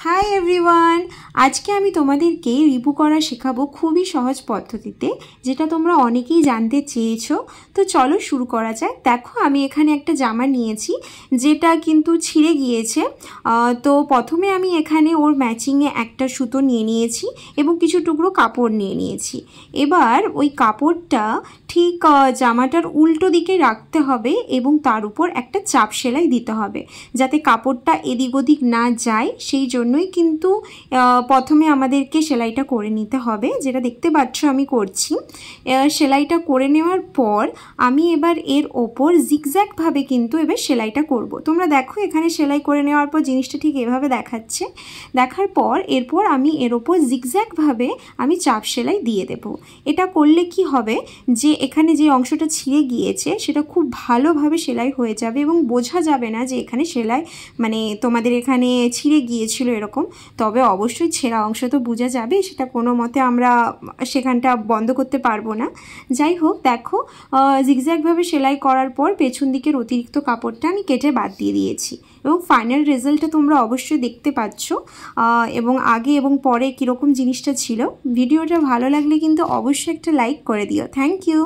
Hi everyone आज के आमी तोमादेरके रिव्यू करा शेखाबो खूबई सहज पद्धतिते जेटा तोमरा अनेकेई जानते चेयेछो। तो चलो शुरू करा जाय। देखो आमी एखाने एकटा जामा नियेछि जेटा किन्तु छिड़े गियेछे। तो प्रथमे आमी एखाने ओर मैचिंगे एकटा सुतो निये नियेछि एबं किछु टुकरो कापड़ निये नियेछि। एबार ओई कापड़टा ठीक जामाटार उल्टो दिके राखते हबे एबं तार उपर एकटा चाप सेलाई दिते हबे जाते कापड़टा एदिक ओदिक ना जाय। सेई जोन्नोई किन्तु प्रथमे आमादेरके सेलाइटा करे निते हबे, जेटा देखते पाच्छो आमी करछि। सेलाइटा करे नेওয়ার पर आमी एबार एर ओपर जिगज्याग भावे किन्तु एबार सेलाइटा करब। तोमरा देखो एखाने सेलाई करे नेওয়ার पर जिनिसटा ठीक एभाবে देखाচ্ছে। देखार पर एरपर आमी एर ओपर जिगज्याग भावे आमी चाप सेलाई दिए देब। এটা করলে কি হবে যে এখানে যে অংশটা ছিঁড়ে গিয়েছে সেটা খুব ভালোভাবে সেলাই হয়ে যাবে এবং বোঝা যাবে না যে এখানে সেলাই মানে তোমাদের এখানে ছিঁড়ে গিয়েছিল এরকম। তবে অবশ্যই ছেঁড়া অংশ তো বোঝা যাবে, সেটা কোনো মতে আমরা সেখানটা বন্ধ করতে পারবো না। যাই হোক দেখো জিগজ্যাগভাবে সেলাই করার পর পেছন দিকের অতিরিক্ত কাপড়টা আমি কেটে বাদ দিয়ে দিয়েছি এবং ফাইনাল রেজাল্টটা তোমরা অবশ্যই দেখতে পাচ্ছ এবং আগে এবং পরে কীরকম জিনিসটা ছিল। ভিডিওটা ভালো লাগলে কিন্তু অবশ্যই একটা লাইক করে দিও। Thank you.